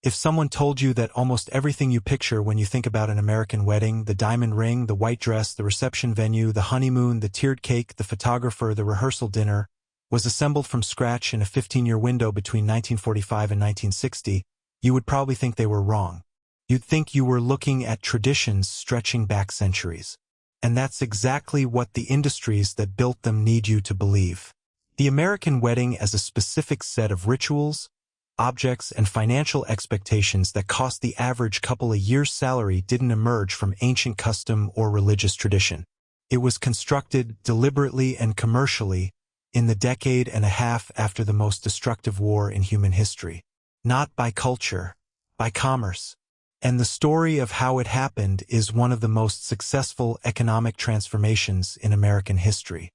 If someone told you that almost everything you picture when you think about an American wedding, the diamond ring, the white dress, the reception venue, the honeymoon, the tiered cake, the photographer, the rehearsal dinner, was assembled from scratch in a 15-year window between 1945 and 1960, you would probably think they were wrong. You'd think you were looking at traditions stretching back centuries. And that's exactly what the industries that built them need you to believe. The American wedding as a specific set of rituals, objects, and financial expectations that cost the average couple a year's salary didn't emerge from ancient custom or religious tradition. It was constructed deliberately and commercially in the decade and a half after the most destructive war in human history. Not by culture, by commerce. And the story of how it happened is one of the most successful economic transformations in American history.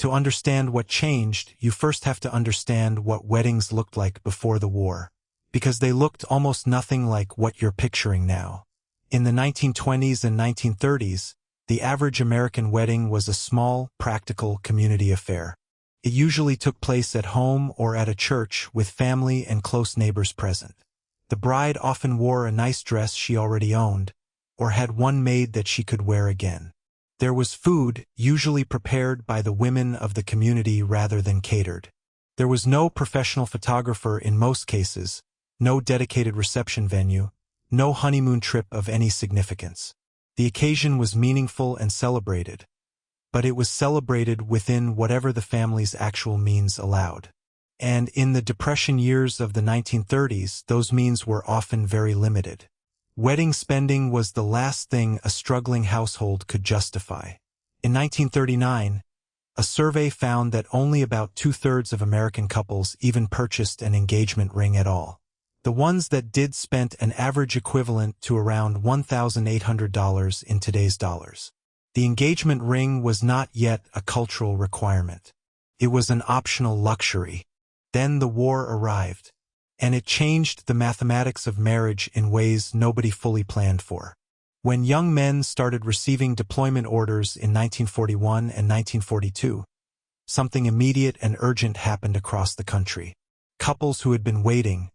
To understand what changed, you first have to understand what weddings looked like before the war, because they looked almost nothing like what you're picturing now. In the 1920s and 1930s, the average American wedding was a small, practical community affair. It usually took place at home or at a church with family and close neighbors present. The bride often wore a nice dress she already owned, or had one made that she could wear again. There was food, usually prepared by the women of the community rather than catered. There was no professional photographer in most cases, no dedicated reception venue, no honeymoon trip of any significance. The occasion was meaningful and celebrated, but it was celebrated within whatever the family's actual means allowed. And in the Depression years of the 1930s, those means were often very limited. Wedding spending was the last thing a struggling household could justify. In 1939, a survey found that only about 2/3 of American couples even purchased an engagement ring at all. The ones that did spent an average equivalent to around $1,800 in today's dollars. The engagement ring was not yet a cultural requirement. It was an optional luxury. Then the war arrived, and it changed the mathematics of marriage in ways nobody fully planned for. When young men started receiving deployment orders in 1941 and 1942, something immediate and urgent happened across the country. Couples who had been waiting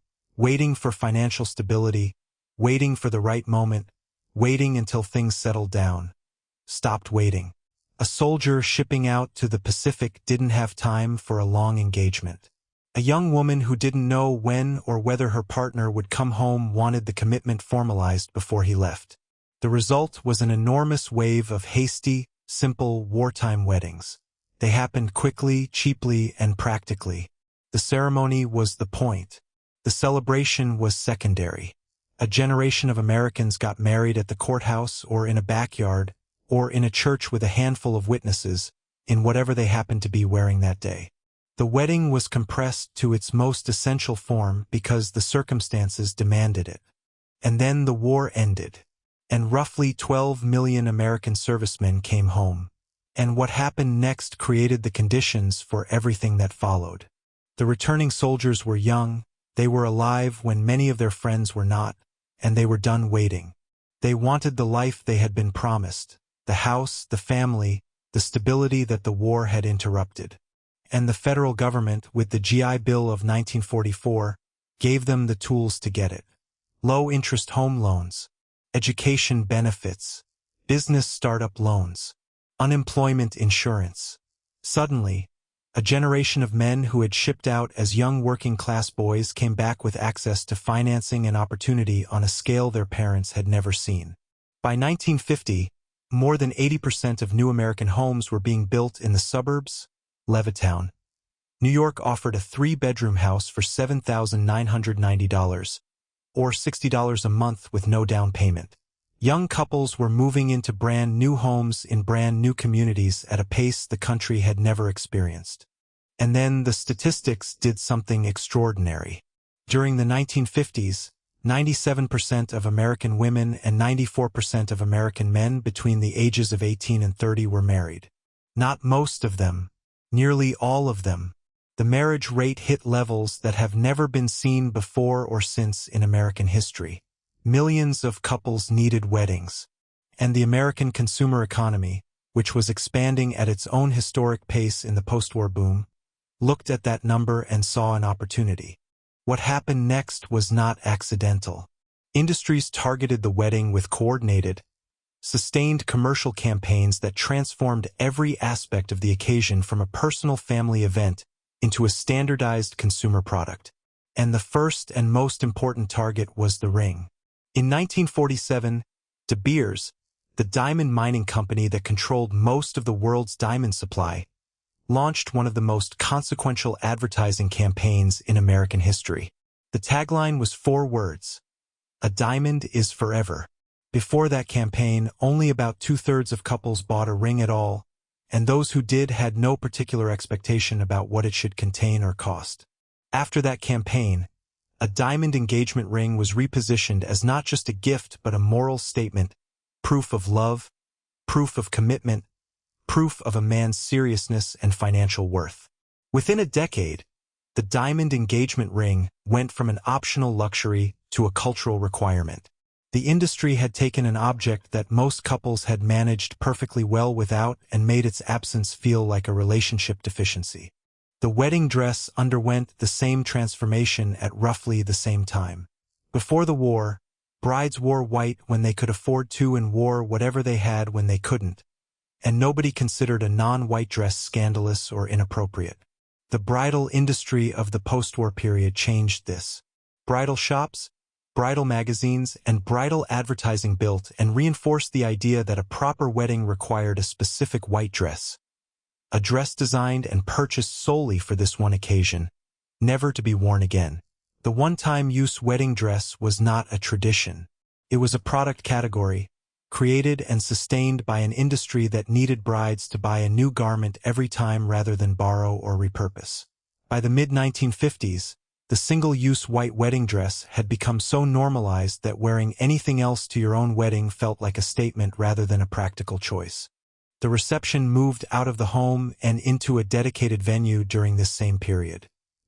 for financial stability, waiting for the right moment, waiting until things settled down, stopped waiting. A soldier shipping out to the Pacific didn't have time for a long engagement. A young woman who didn't know when or whether her partner would come home wanted the commitment formalized before he left. The result was an enormous wave of hasty, simple, wartime weddings. They happened quickly, cheaply, and practically. The ceremony was the point. The celebration was secondary. A generation of Americans got married at the courthouse or in a backyard, or in a church with a handful of witnesses, in whatever they happened to be wearing that day. The wedding was compressed to its most essential form because the circumstances demanded it. And then the war ended, and roughly 12 million American servicemen came home. And what happened next created the conditions for everything that followed. The returning soldiers were young, they were alive when many of their friends were not, and they were done waiting. They wanted the life they had been promised, the house, the family, the stability that the war had interrupted. And the federal government, with the GI Bill of 1944, gave them the tools to get it. Low-interest home loans, education benefits, business startup loans, unemployment insurance. Suddenly, a generation of men who had shipped out as young working-class boys came back with access to financing and opportunity on a scale their parents had never seen. By 1950, more than 80% of new American homes were being built in the suburbs. Levittown, New York offered a 3-bedroom house for $7,990, or $60 a month with no down payment. Young couples were moving into brand new homes in brand new communities at a pace the country had never experienced. And then the statistics did something extraordinary. During the 1950s, 97% of American women and 94% of American men between the ages of 18 and 30 were married. Not most of them. Nearly all of them. The marriage rate hit levels that have never been seen before or since in American history. Millions of couples needed weddings. And the American consumer economy, which was expanding at its own historic pace in the post-war boom, looked at that number and saw an opportunity. What happened next was not accidental. Industries targeted the wedding with coordinated, sustained commercial campaigns that transformed every aspect of the occasion from a personal family event into a standardized consumer product. And the first and most important target was the ring. In 1947, De Beers, the diamond mining company that controlled most of the world's diamond supply, launched one of the most consequential advertising campaigns in American history. The tagline was 4 words: "A diamond is forever." Before that campaign, only about 2/3 of couples bought a ring at all, and those who did had no particular expectation about what it should contain or cost. After that campaign, a diamond engagement ring was repositioned as not just a gift but a moral statement, proof of love, proof of commitment, proof of a man's seriousness and financial worth. Within a decade, the diamond engagement ring went from an optional luxury to a cultural requirement. The industry had taken an object that most couples had managed perfectly well without and made its absence feel like a relationship deficiency. The wedding dress underwent the same transformation at roughly the same time. Before the war, brides wore white when they could afford to and wore whatever they had when they couldn't, and nobody considered a non-white dress scandalous or inappropriate. The bridal industry of the post-war period changed this. Bridal shops, bridal magazines, and bridal advertising built and reinforced the idea that a proper wedding required a specific white dress. A dress designed and purchased solely for this one occasion, never to be worn again. The one-time use wedding dress was not a tradition. It was a product category, created and sustained by an industry that needed brides to buy a new garment every time rather than borrow or repurpose. By the mid-1950s, the single-use white wedding dress had become so normalized that wearing anything else to your own wedding felt like a statement rather than a practical choice. The reception moved out of the home and into a dedicated venue during this same period.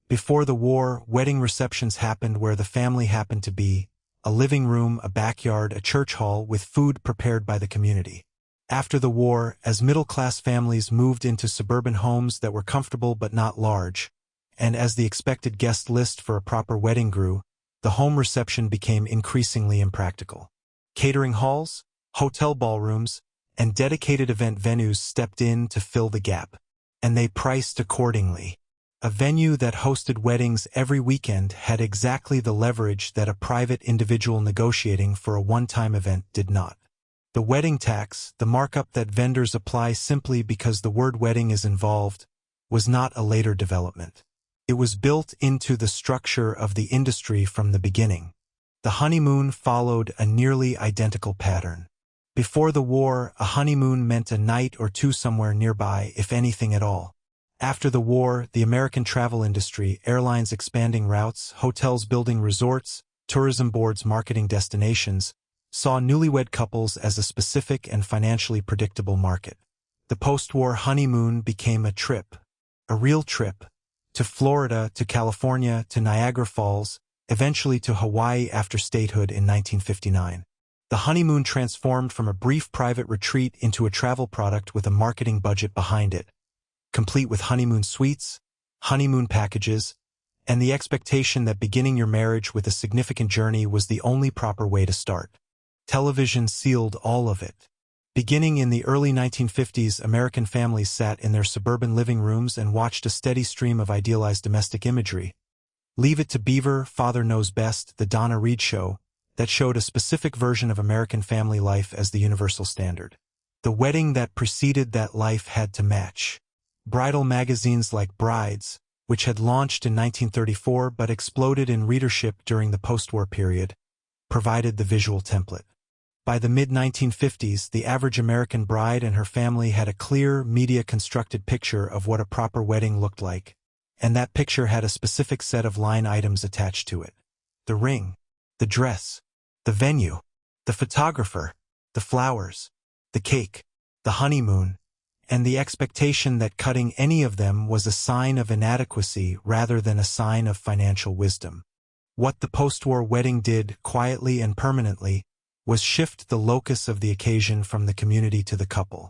Before the war, wedding receptions happened where the family happened to be: a living room, a backyard, a church hall, with food prepared by the community. After the war, as middle-class families moved into suburban homes that were comfortable but not large, and as the expected guest list for a proper wedding grew, the home reception became increasingly impractical. Catering halls, hotel ballrooms, and dedicated event venues stepped in to fill the gap, and they priced accordingly. A venue that hosted weddings every weekend had exactly the leverage that a private individual negotiating for a one-time event did not. The wedding tax, the markup that vendors apply simply because the word wedding is involved, was not a later development. It was built into the structure of the industry from the beginning. The honeymoon followed a nearly identical pattern. Before the war, a honeymoon meant a night or two somewhere nearby, if anything at all. After the war, the American travel industry, airlines expanding routes, hotels building resorts, tourism boards marketing destinations, saw newlywed couples as a specific and financially predictable market. The post-war honeymoon became a trip, a real trip, to Florida, to California, to Niagara Falls, eventually to Hawaii after statehood in 1959. The honeymoon transformed from a brief private retreat into a travel product with a marketing budget behind it, complete with honeymoon suites, honeymoon packages, and the expectation that beginning your marriage with a significant journey was the only proper way to start. Television sealed all of it. Beginning in the early 1950s, American families sat in their suburban living rooms and watched a steady stream of idealized domestic imagery. Leave It to Beaver, Father Knows Best, The Donna Reed Show, that showed a specific version of American family life as the universal standard. The wedding that preceded that life had to match. Bridal magazines like Brides, which had launched in 1934 but exploded in readership during the post-war period, provided the visual template. By the mid-1950s, the average American bride and her family had a clear, media-constructed picture of what a proper wedding looked like, and that picture had a specific set of line items attached to it. The ring, the dress, the venue, the photographer, the flowers, the cake, the honeymoon, and the expectation that cutting any of them was a sign of inadequacy rather than a sign of financial wisdom. What the post-war wedding did, quietly and permanently, was shift the locus of the occasion from the community to the couple.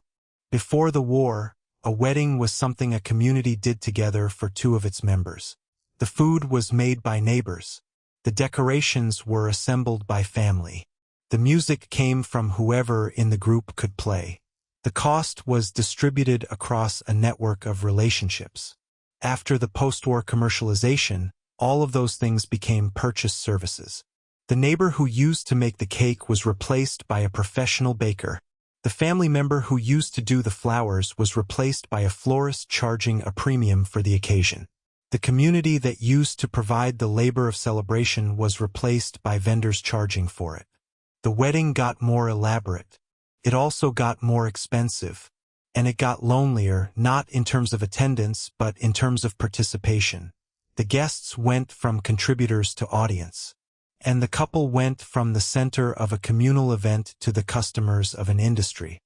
Before the war, a wedding was something a community did together for two of its members. The food was made by neighbors. The decorations were assembled by family. The music came from whoever in the group could play. The cost was distributed across a network of relationships. After the post-war commercialization, all of those things became purchased services. The neighbor who used to make the cake was replaced by a professional baker. The family member who used to do the flowers was replaced by a florist charging a premium for the occasion. The community that used to provide the labor of celebration was replaced by vendors charging for it. The wedding got more elaborate. It also got more expensive. And it got lonelier, not in terms of attendance, but in terms of participation. The guests went from contributors to audience. And the couple went from the center of a communal event to the customers of an industry.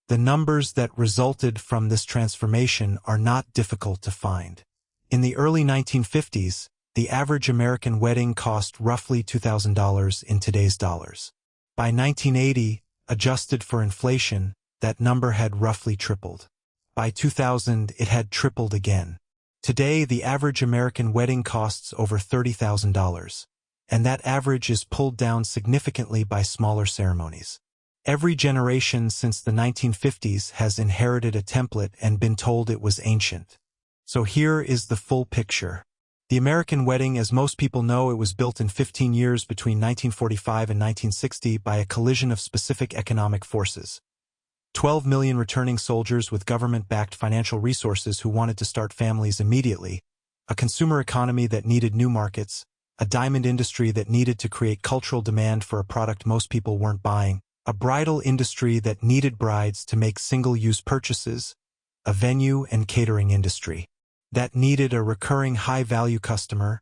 The numbers that resulted from this transformation are not difficult to find. In the early 1950s, the average American wedding cost roughly $2,000 in today's dollars. By 1980, adjusted for inflation, that number had roughly tripled. By 2000, it had tripled again. Today, the average American wedding costs over $30,000. And that average is pulled down significantly by smaller ceremonies. Every generation since the 1950s has inherited a template and been told it was ancient. So here is the full picture. The American wedding, as most people know, it was built in 15 years between 1945 and 1960 by a collision of specific economic forces. 12 million returning soldiers with government-backed financial resources who wanted to start families immediately, a consumer economy that needed new markets, a diamond industry that needed to create cultural demand for a product most people weren't buying, a bridal industry that needed brides to make single-use purchases, a venue and catering industry that needed a recurring high-value customer,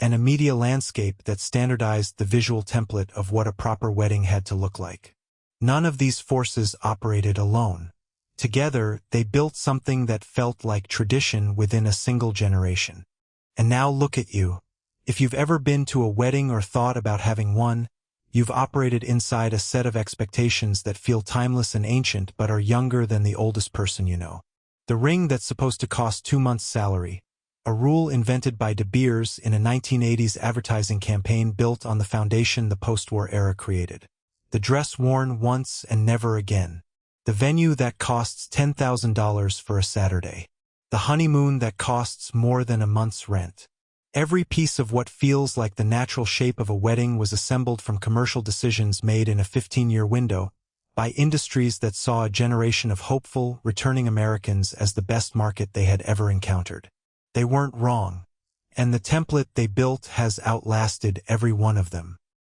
and a media landscape that standardized the visual template of what a proper wedding had to look like. None of these forces operated alone. Together, they built something that felt like tradition within a single generation. And now look at you. If you've ever been to a wedding or thought about having one, you've operated inside a set of expectations that feel timeless and ancient but are younger than the oldest person you know. The ring that's supposed to cost 2 months' salary, a rule invented by De Beers in a 1980s advertising campaign built on the foundation the post-war era created. The dress worn once and never again. The venue that costs $10,000 for a Saturday. The honeymoon that costs more than a month's rent. Every piece of what feels like the natural shape of a wedding was assembled from commercial decisions made in a 15-year window by industries that saw a generation of hopeful, returning Americans as the best market they had ever encountered. They weren't wrong, and the template they built has outlasted every one of them.